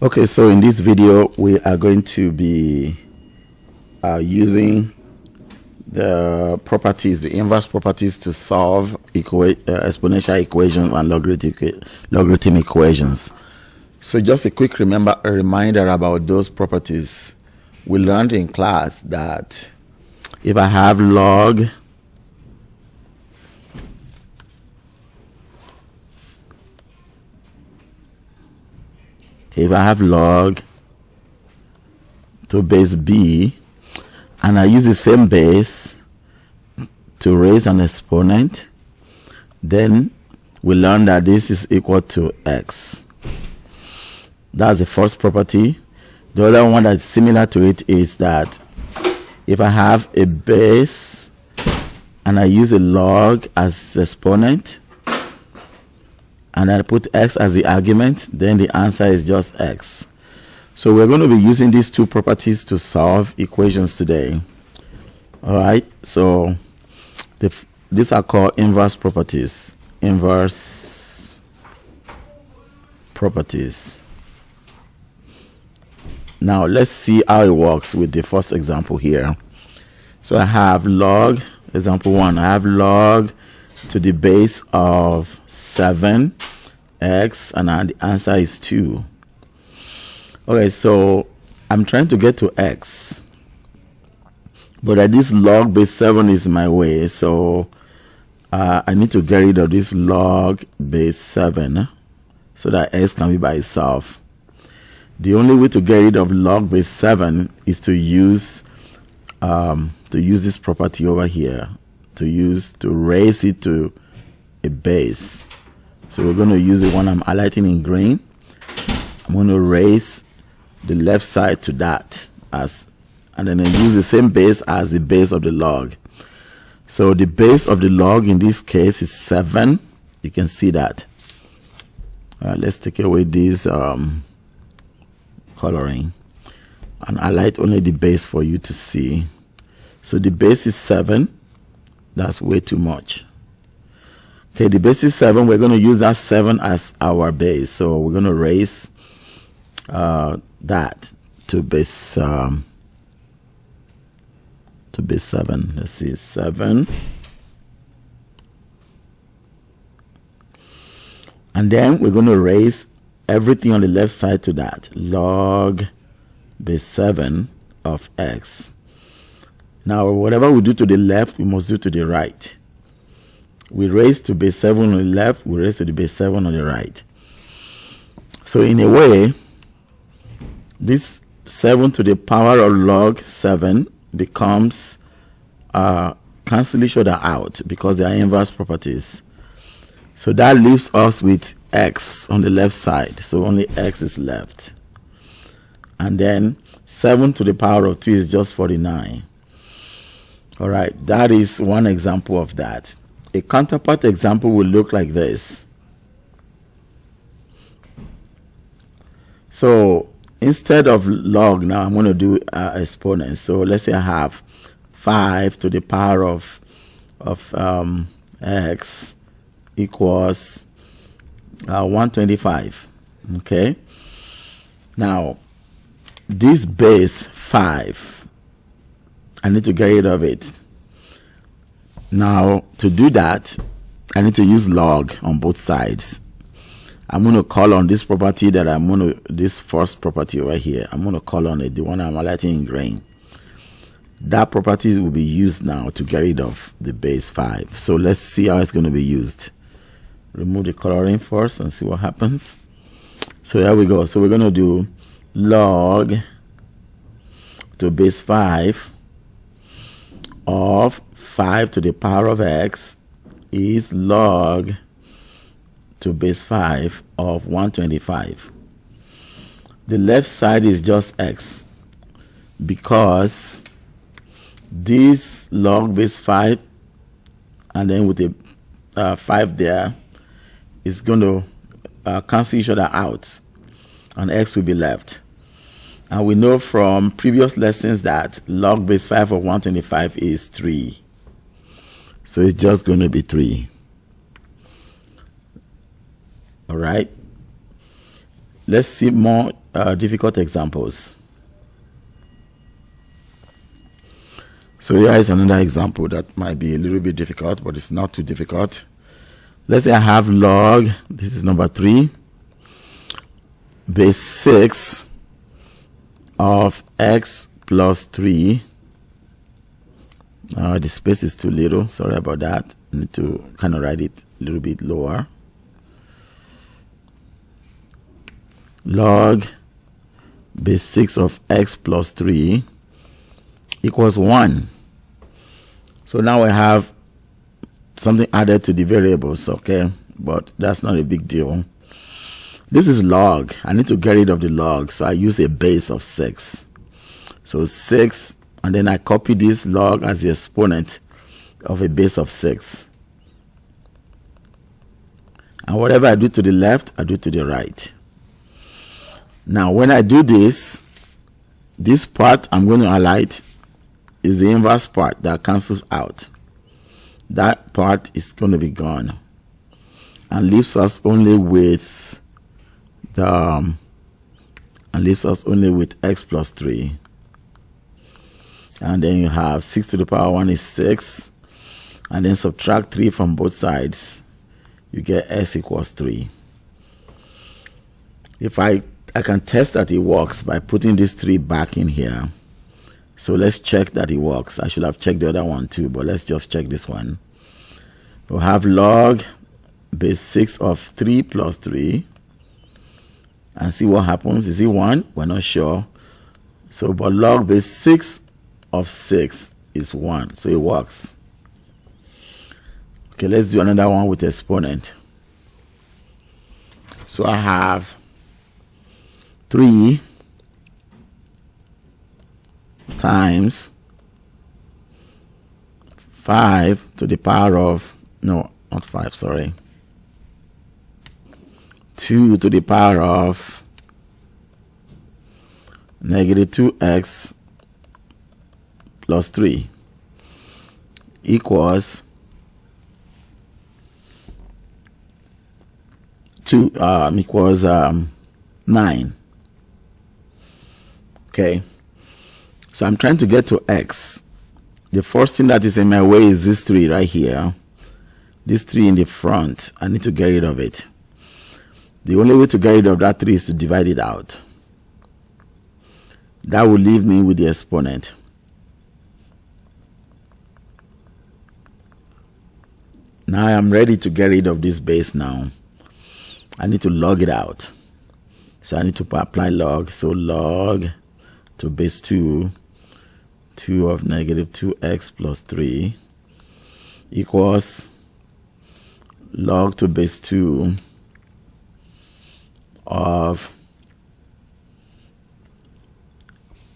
Okay, so in this video we are going to be using the properties, the inverse properties, to solve exponential equations and logarithm equations. So just a quick reminder about those properties. We learned in class that if I have log to base b and I use the same base to raise an exponent, then we learn that this is equal to x. That's the first property. The other one that's similar to it is that if I have a base and I use a log as the exponent and I put x as the argument, then the answer is just x. So we're going to be using these two properties to solve equations today. All right, so these are called inverse properties. Inverse properties. Now let's see how it works with the first example here. So I have log, example 1, I have log to the base of 7x and the answer is 2. Okay, so I'm trying to get to x, but this log base 7 is my way, so I need to get rid of this log base 7 so that x can be by itself. The only way to get rid of log base 7 is to use this property over here, to raise it to a base. So we're going to use the one I'm highlighting in green. I'm going to raise the left side to that and then I use the same base as the base of the log. So the base of the log in this case is 7. You can see that. Let's take away this coloring and highlight only the base for you to see. So the base is 7. That's way too much. Okay, the base is 7. We're going to use that 7 as our base. So we're going to raise that to base 7. Let's see, 7. And then we're going to raise everything on the left side to that, log base 7 of x. Now whatever we do to the left, we must do to the right. We raise to base 7 on the left, we raise to the base 7 on the right. So in a way, this 7 to the power of log 7 becomes cancel each other out because they are inverse properties. So that leaves us with x on the left side, so only x is left. And then 7 to the power of 2 is just 49. All right, that is one example of that. A counterpart example will look like this. So instead of log, now I'm going to do exponents. So let's say I have 5 to the power of x equals 125. Okay, now this base 5, I need to get rid of it. Now to do that, I need to use log on both sides. I'm going to call on this property that this first property right here, I'm going to call on it, the one I'm highlighting in green. That property will be used now to get rid of the base 5. So let's see how it's going to be used. Remove the coloring first and see what happens. So here we go. So we're going to do log to base 5 of 5 to the power of x is log to base 5 of 125. The left side is just x because this log base 5 and then with the 5 there is going to cancel each other out and x will be left. And we know from previous lessons that log base 5 of 125 is 3. So it's just going to be 3. All right. Let's see more difficult examples. So here is another example that might be a little bit difficult, but it's not too difficult. Let's say I have log, this is number 3, base 6 of x plus 3. The space is too little, sorry about that. I need to kind of write it a little bit lower. Log base 6 of x plus 3 equals 1. So now I have something added to the variables, okay, but that's not a big deal. This is log. I need to get rid of the log, so I use a base of 6. So 6, and then I copy this log as the exponent of a base of 6. And whatever I do to the left, I do to the right. Now when I do this, this part I'm going to highlight is the inverse part that cancels out. That part is going to be gone and leaves us only with x plus 3. And then you have 6 to the power 1 is 6, and then subtract 3 from both sides, you get x equals 3. If I can test that it works by putting this 3 back in here. So let's check that it works. I should have checked the other one too, but let's just check this one. We'll have log base 6 of 3 plus 3 and see what happens. Is it 1? We're not sure. So, but log base 6 of 6 is 1, so it works. Okay, let's do another one with exponent. So I have 3 times 5 to the power of, no, not 5, sorry, 2 to the power of negative 2x plus 3 equals 9. Okay, so I'm trying to get to x. The first thing that is in my way is this 3 right here. This 3 in the front, I need to get rid of it. The only way to get rid of that 3 is to divide it out. That will leave me with the exponent. Now I am ready to get rid of this base now. I need to log it out. So I need to apply log. So log to base 2 of negative 2x plus 3 equals log to base 2 of,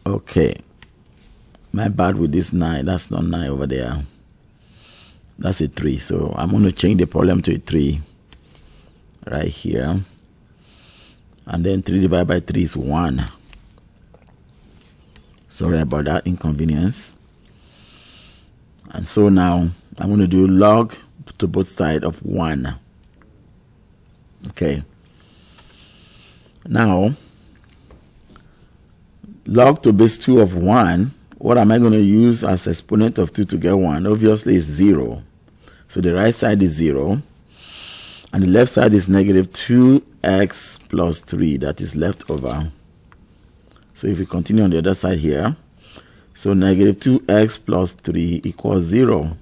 okay, my bad with this 9, that's not 9 over there, that's a 3. So I'm going to change the problem to a 3 right here, and then 3 divided by 3 is 1. Sorry about that inconvenience. And so now I'm going to do log to both sides of 1. Okay, now log to base 2 of 1, what am I going to use as exponent of 2 to get 1? Obviously is 0. So the right side is 0 and the left side is negative 2x plus 3 that is left over. So if we continue on the other side here, so negative 2x plus 3 equals 0.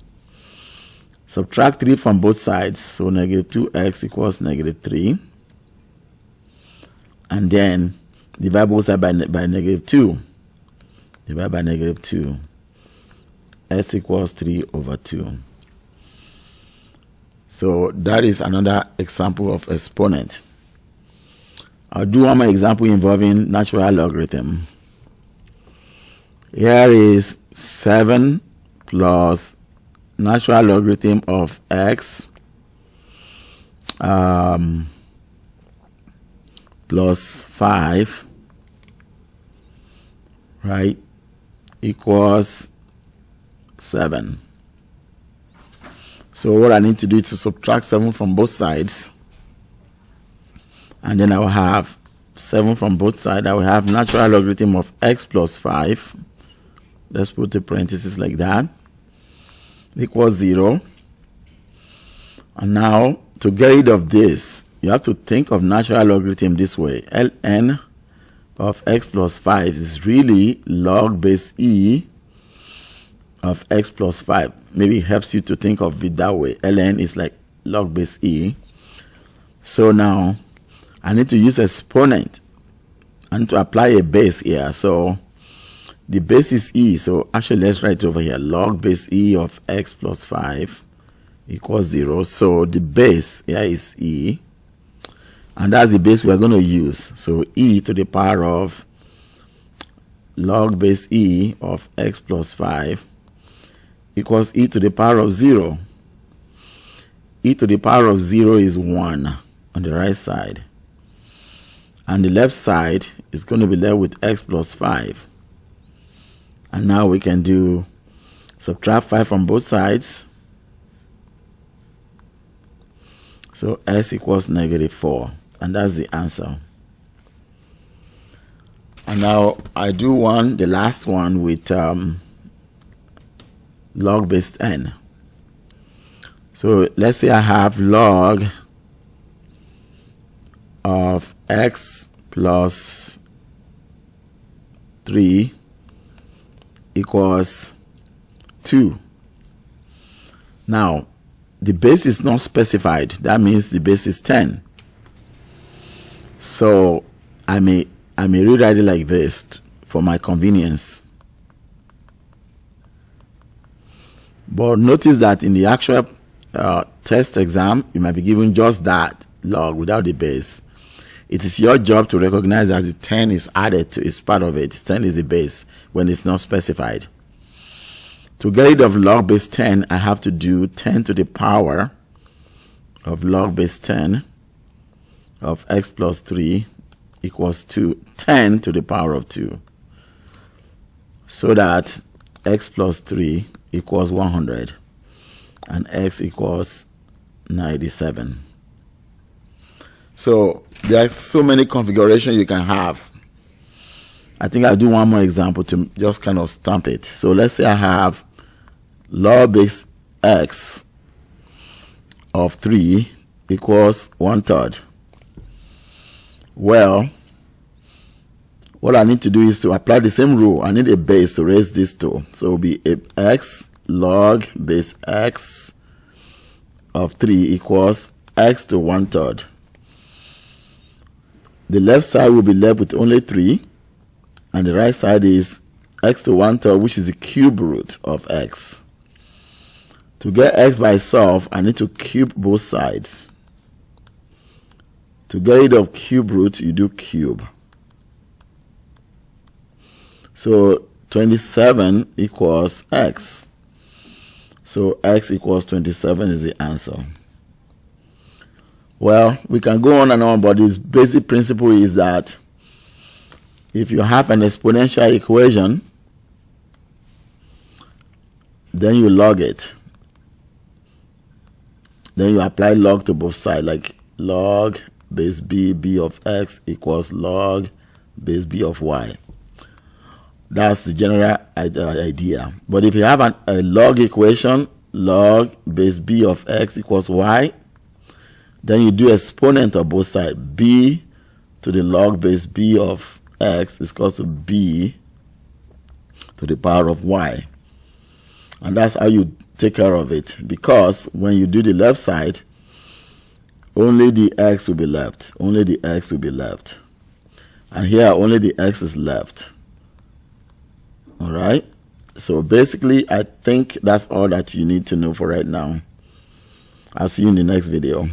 Subtract 3 from both sides, so negative 2x equals negative 3. And then divide both sides by negative 2. Divide by negative 2. S equals 3 over 2. So that is another example of exponent. I'll do one more example involving natural logarithm. Here is 7 plus natural logarithm of x plus 5, right, equals 7. So what I need to do is to subtract 7 from both sides, and then I will have 7 from both sides, I will have natural logarithm of x plus 5. Let's put the parentheses like that. Equals 0. And now, to get rid of this, you have to think of natural logarithm this way. ln of x plus 5 is really log base e of x plus 5. Maybe it helps you to think of it that way. ln is like log base e. So now, I need to use exponent and to apply a base here. So the base is e. So actually, let's write it over here. Log base e of x plus 5 equals 0. So the base here is e. And that's the base we are going to use. So e to the power of log base e of x plus 5 equals e to the power of 0. E to the power of 0 is 1 on the right side. And the left side is going to be left with x plus 5. And now we can do subtract 5 from both sides. So x equals -4. And that's the answer. And now I do the last one with log base 10. So let's say I have log of x plus 3 equals 2. Now, the base is not specified. That means the base is 10. So I may rewrite it like this for my convenience. But notice that in the actual test exam, you might be given just that log without the base. It is your job to recognize that the 10 is added to, it's part of it. 10 is the base when it's not specified. To get rid of log base 10, I have to do 10 to the power of log base 10 of x plus 3 equals 2. 10 to the power of 2. So that x plus 3 equals 100 and x equals 97. So there are so many configurations you can have. I think I'll do one more example to just kind of stamp it. So let's say I have log base x of 3 equals 1/3. Well, what I need to do is to apply the same rule. I need a base to raise these two. So it will be x log base x of 3 equals x to 1/3. The left side will be left with only 3, and the right side is x to 1/3, which is the cube root of x. To get x by itself, I need to cube both sides. To get rid of cube root, you do cube. So 27 equals x. So x equals 27 is the answer. Well, we can go on and on, but this basic principle is that if you have an exponential equation, then you log it. Then you apply log to both sides, like log base b of x equals log base b of y. That's the general idea. But if you have a log equation, log base b of x equals y, then you do exponent of both sides. B to the log base b of x is equal to b to the power of y. And that's how you take care of it. Because when you do the left side, only the x will be left. Only the x will be left. And here, only the x is left. All right? So basically, I think that's all that you need to know for right now. I'll see you in the next video.